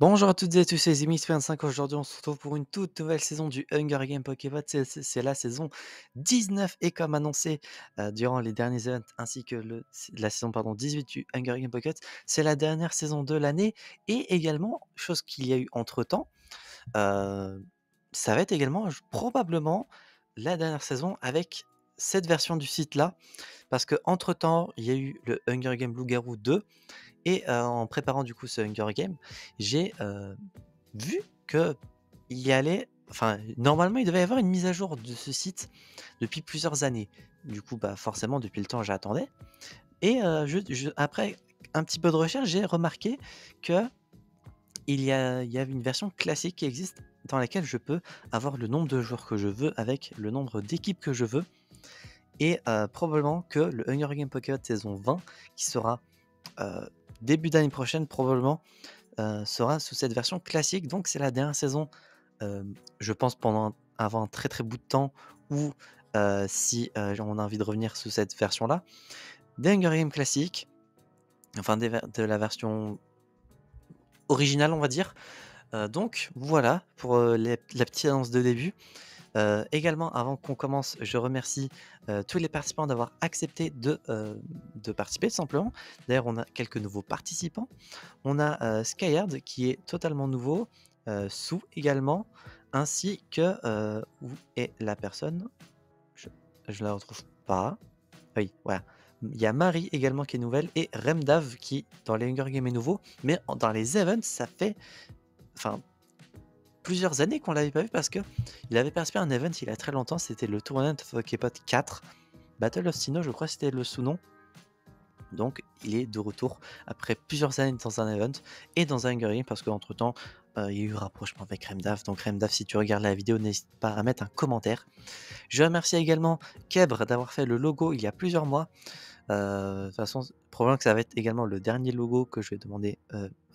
Bonjour à toutes et à tous, c'est Zimix25. Aujourd'hui, on se retrouve pour une toute nouvelle saison du Hunger Games Pokémon. C'est la saison 19 et comme annoncé durant les derniers events ainsi que la saison 18 du Hunger Games Pocket, c'est la dernière saison de l'année et également, chose qu'il y a eu entre-temps, euh, ça va être également probablement la dernière saison avec cette version du site-là parce que entre-temps, il y a eu le Hunger Games Loup-Garou 2 et en préparant du coup ce Hunger Games, j'ai vu que il y allait enfin, normalement, il devait y avoir une mise à jour de ce site depuis plusieurs années. Du coup, bah, forcément, depuis le temps, j'attendais et je après un petit peu de recherche, j'ai remarqué qu'il y a une version classique qui existe dans laquelle je peux avoir le nombre de joueurs que je veux avec le nombre d'équipes que je veux et probablement que le Hunger Games Pokémon saison 20 qui sera, heu, début d'année prochaine probablement, sera sous cette version classique. Donc c'est la dernière saison, je pense avant un très, très bout de temps ou si, on a envie de revenir sous cette version-là, des Hunger Games classiques, enfin de la version originale, on va dire. Donc voilà pour, la petite annonce de début. Également, avant qu'on commence, je remercie, tous les participants d'avoir accepté de participer tout simplement. D'ailleurs, on a quelques nouveaux participants. On a, Skyhard qui est totalement nouveau, Sue également, ainsi que, où est la personne? Je je la retrouve pas. Oui, voilà. Il y a Marie également qui est nouvelle et Remdav qui, dans les Hunger Games est nouveau, mais dans les events, ça fait enfin plusieurs années qu'on l'avait pas vu parce que il avait participé à un event il y a très longtemps, c'était le Tournament of Poképod 4. Battle of Sinnoh, je crois que c'était le sous-nom. Donc il est de retour après plusieurs années dans un event et dans un Hunger Games parce qu'entre temps, il y a eu rapprochement avec Remdaf. Donc Remdaf, si tu regardes la vidéo, n'hésite pas à mettre un commentaire. Je remercie également Kebre d'avoir fait le logo il y a plusieurs mois. De toute façon, probablement que ça va être également le dernier logo que je vais demander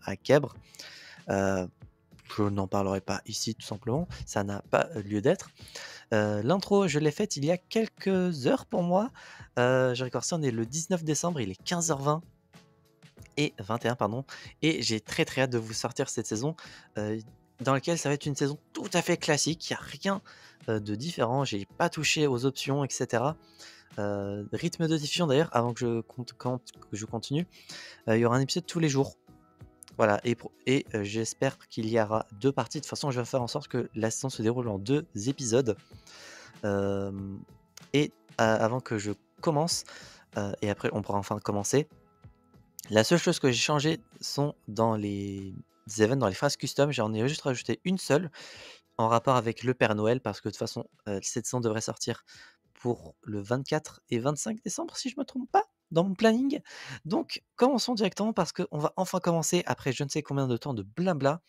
à Kebre. Heu, je n'en parlerai pas ici tout simplement, ça n'a pas lieu d'être. L'intro, je l'ai faite il y a quelques heures pour moi. J'ai recordé ça, on est le 19 décembre, il est 15h20 et 21 pardon et j'ai très, très hâte de vous sortir cette saison, heu, dans laquelle ça va être une saison tout à fait classique. Il y a rien, de différent. J'ai pas touché aux options et cetera. Rythme de diffusion d'ailleurs, avant que je continue, il y aura un épisode tous les jours. Voilà et j'espère qu'il y aura 2 parties. De toute façon, je vais faire en sorte que la saison se déroule en 2 épisodes. Hem et avant que je commence, et après on pourra enfin commencer, la seule chose que j'ai changé sont dans les events, dans les phrases custom, j'en ai juste rajouté une seule en rapport avec le Père Noël parce que de toute façon, cette saison devrait sortir pour le 24 et 25 décembre si je me trompe pas, dans mon planning. Donc commençons directement parce qu'on va enfin commencer après je ne sais combien de temps de blabla.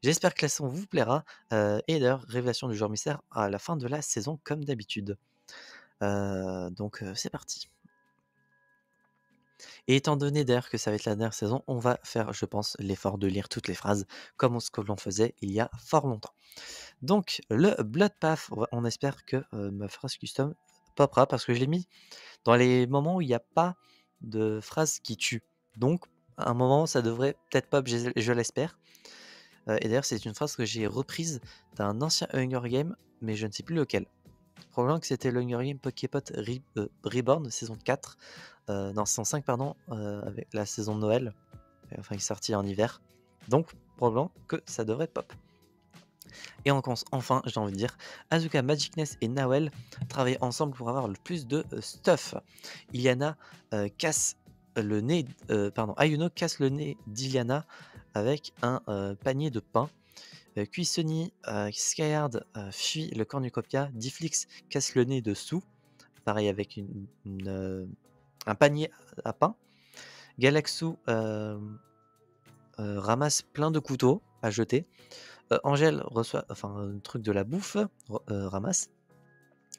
J'espère que la saison vous plaira, et d'ailleurs révélation du joueur mystère à la fin de la saison comme d'habitude. Donc c'est parti. Et étant donné d'ailleurs que ça va être la dernière saison, on va faire, je pense, l'effort de lire toutes les phrases comme ce que l'on faisait il y a fort longtemps. Donc le Blood Path, on espère que, ma phrase custom popera parce que je l'ai mis dans les moments où il y a pas de phrase qui tue. Donc à un moment, ça devrait peut-être pop, je l'espère. Et d'ailleurs, c'est une phrase que j'ai reprise d'un ancien Hunger Games, mais je ne sais plus lequel. Probablement que c'était le Hunger Games Poképot Reborn saison 4, non saison 5 pardon, avec la saison de Noël, enfin qui est sorti en hiver. Donc probablement que ça devrait pop. Et on commence enfin, j'ai envie de dire, Azuka, Magicness et Nawel travaillent ensemble pour avoir le plus de stuff. Iliana casse le nez, pardon, Ayuno casse le nez d'Iliana avec un panier de pain. Cuissoni, Skyhard fuit le cornucopia. Difflix casse le nez de Sue, pareil avec un panier à pain. Galaxu ramasse plein de couteaux à jeter. Angèle reçoit enfin un truc de la bouffe, ramasse.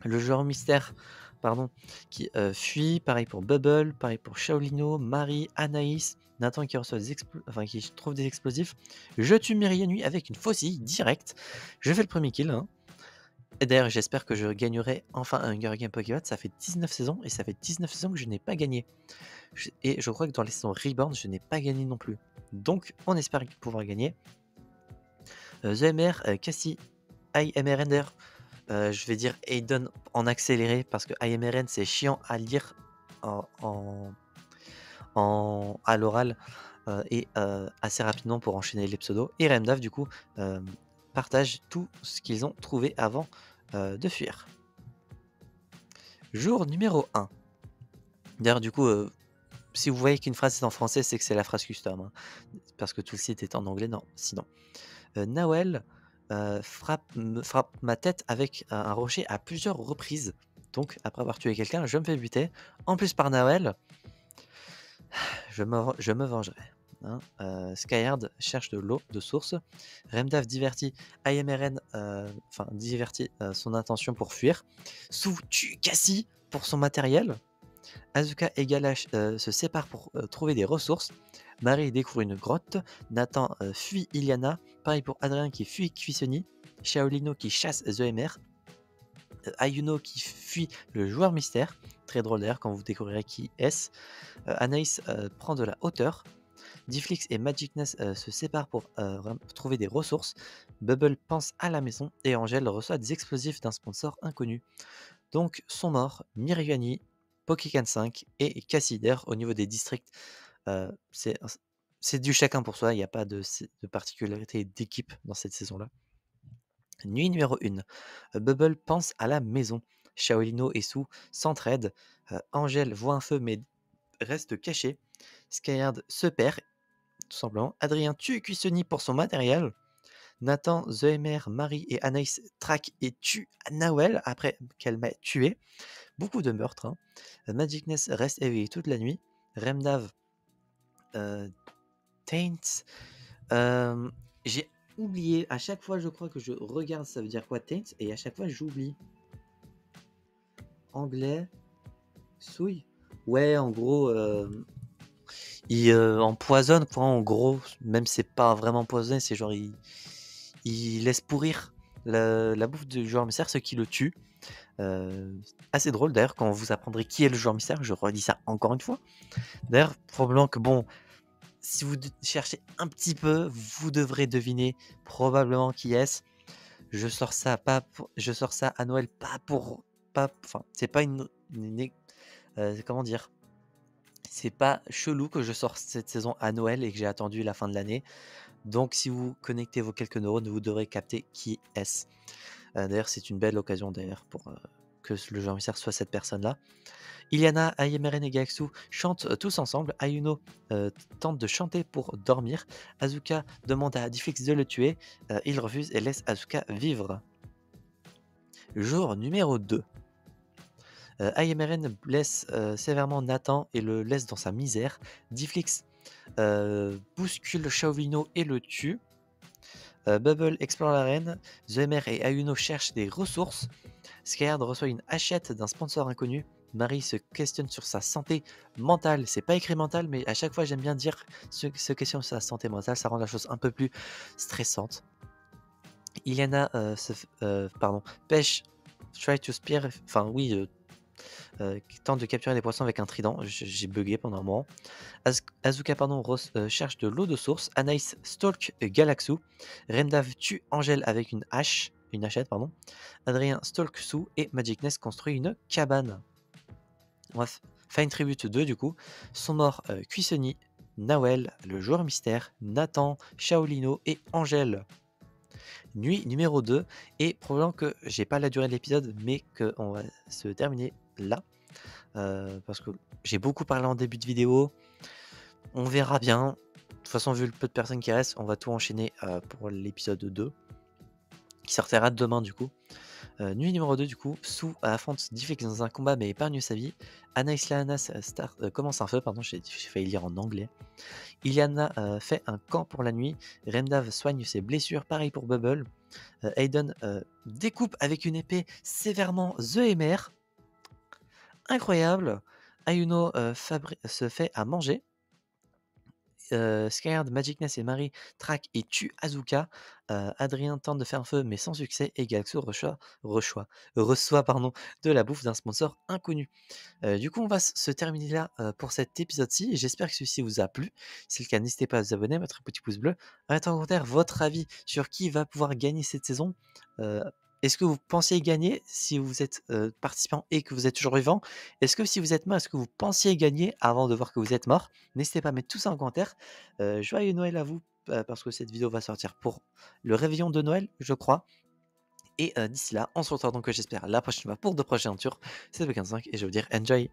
Le joueur mystère, pardon, qui fuit, pareil pour Bubble, pareil pour Shaolino, Marie, Anaïs, Nathan qui reçoit enfin qui trouve des explosifs. Je tue Myrianui avec une faucille directe. Je fais le premier kill, hein. Et d'ailleurs, j'espère que je gagnerai enfin un Hunger Games Pokémon. Ça fait 19 saisons et ça fait 19 saisons que je n'ai pas gagné. Et je crois que dans les saisons Reborn, je n'ai pas gagné non plus. Donc, on espère pouvoir gagner. The MR, Cassie, IMRN d'ailleurs, je vais dire Aiden en accéléré parce que IMRN c'est chiant à lire en à l'oral, et assez rapidement pour enchaîner les pseudos. Et Remdav du coup, partagent tout ce qu'ils ont trouvé avant, de fuir. Jour numéro 1. D'ailleurs du coup, si vous voyez qu'une phrase est en français, c'est que c'est la phrase custom, hein, parce que tout le site est en anglais, non, sinon. Nawel, frappe ma tête avec un rocher à plusieurs reprises. Donc après avoir tué quelqu'un, je me fais buter. En plus par Nawel, je me vengerai. Hein. Skyhard cherche de l'eau de source. Remdav divertit IMRN, divertit son intention pour fuir. Sou tue Cassie pour son matériel. Azuka et Galash se séparent pour trouver des ressources. Marie découvre une grotte. Nathan fuit Iliana. Pareil pour Adrien qui fuit Cuissoni. Shaolino qui chasse The MR. Ayuno qui fuit le joueur mystère. Très drôle d'ailleurs quand vous découvrirez qui est-ce. Anaïs prend de la hauteur. Difflix et Magicness se séparent pour trouver des ressources. Bubble pense à la maison et Angèle reçoit des explosifs d'un sponsor inconnu. Donc sont morts Miriani, Pokécan 5 et Cassider au niveau des districts. C'est du chacun pour soi, il n'y a pas de particularité d'équipe dans cette saison-là. Nuit numéro 1. Bubble pense à la maison. Shaolino et Sue s'entraident. Angèle voit un feu mais reste caché. Skyhard se perd, tout simplement. Adrien tue Cuissoni pour son matériel. Nathan, The MR, Marie et Anaïs traquent et tuent Nawel après qu'elle m'a tué. Beaucoup de meurtres. Hein. Magicness reste éveillé toute la nuit. Remdav, Taint. J'ai oublié. À chaque fois, je crois que je regarde, ça veut dire quoi Taint, et à chaque fois, j'oublie. Anglais. Souille. Ouais, en gros, il empoisonne, quoi. En gros, même c'est pas vraiment empoisonné, c'est genre il laisse pourrir la bouffe du joueur mystère, ce qui le tue. Assez drôle d'ailleurs quand vous apprendrez qui est le joueur mystère, je redis ça encore une fois. D'ailleurs, probablement que bon, si vous cherchez un petit peu, vous devrez deviner probablement qui est-ce. Je sors ça à Noël, enfin, c'est pas comment dire, c'est pas chelou que je sors cette saison à Noël et que j'ai attendu la fin de l'année. Donc, si vous connectez vos quelques neurones, vous devrez capter qui est-ce. D'ailleurs, c'est une belle occasion d'ailleurs pour que le joueur mystère soit cette personne-là. Iliana, Ayemeren et Gaxu chantent tous ensemble. Ayuno tente de chanter pour dormir. Azuka demande à Difflix de le tuer. Il refuse et laisse Azuka vivre. Jour numéro 2. Ayemeren blesse sévèrement Nathan et le laisse dans sa misère. Difflix bouscule Shaolino et le tue. Bubble explore l'arène. The MR et Ayuno cherchent des ressources. Skyhard reçoit une hachette d'un sponsor inconnu. Marie se questionne sur sa santé mentale. C'est pas écrit mentale, mais à chaque fois j'aime bien dire se questionne sur sa santé mentale. Ça rend la chose un peu plus stressante. Iliana pêche, try to spear, qui tente de capturer des poissons avec un trident. J'ai bugué pendant un moment. Azuka cherche de l'eau de source. Anaïs stalk Galaxu. Remdav tue Angèle avec une hachette. Adrien stalk Sue et Magicness construit une cabane. Bref, Fine Tribute 2 du coup. Sont morts Cuissoni, Nawel, le joueur mystère, Nathan, Shaolino et Angèle. Nuit numéro 2, et probablement que j'ai pas la durée de l'épisode, mais qu'on va se terminer là. Parce que j'ai beaucoup parlé en début de vidéo. On verra bien. De toute façon, vu le peu de personnes qui restent, on va tout enchaîner pour l'épisode 2, qui sortira demain du coup. Nuit numéro 2 du coup, Sue affronte Difflix dans un combat mais épargne sa vie. Anaïs Lahanas commence un feu, j'ai failli lire en anglais. Iliana fait un camp pour la nuit. Remdav soigne ses blessures, pareil pour Bubble. Aiden découpe avec une épée sévèrement The MR. Incroyable. Ayuno se fait à manger. Skyhard, Magicness et Marie traquent et tuent Azuka. Adrien tente de faire un feu mais sans succès et Galaxo reçoit pardon, de la bouffe d'un sponsor inconnu. Du coup, on va se terminer là pour cet épisode-ci. J'espère que celui-ci vous a plu. Si c'est le cas, n'hésitez pas à vous abonner, à mettre un petit pouce bleu, à mettre en commentaire votre avis sur qui va pouvoir gagner cette saison. Euh, Est-ce que vous pensiez gagner si vous êtes participant et que vous êtes toujours vivant? Est-ce que si vous êtes mort, est-ce que vous pensiez gagner avant de voir que vous êtes mort? N'hésitez pas à mettre tout ça en commentaire. Joyeux Noël à vous, parce que cette vidéo va sortir pour le réveillon de Noël, je crois. Et d'ici là, on se retrouve donc, j'espère, la prochaine fois pour de prochaines aventures. C'était B15 et je vais vous dire enjoy!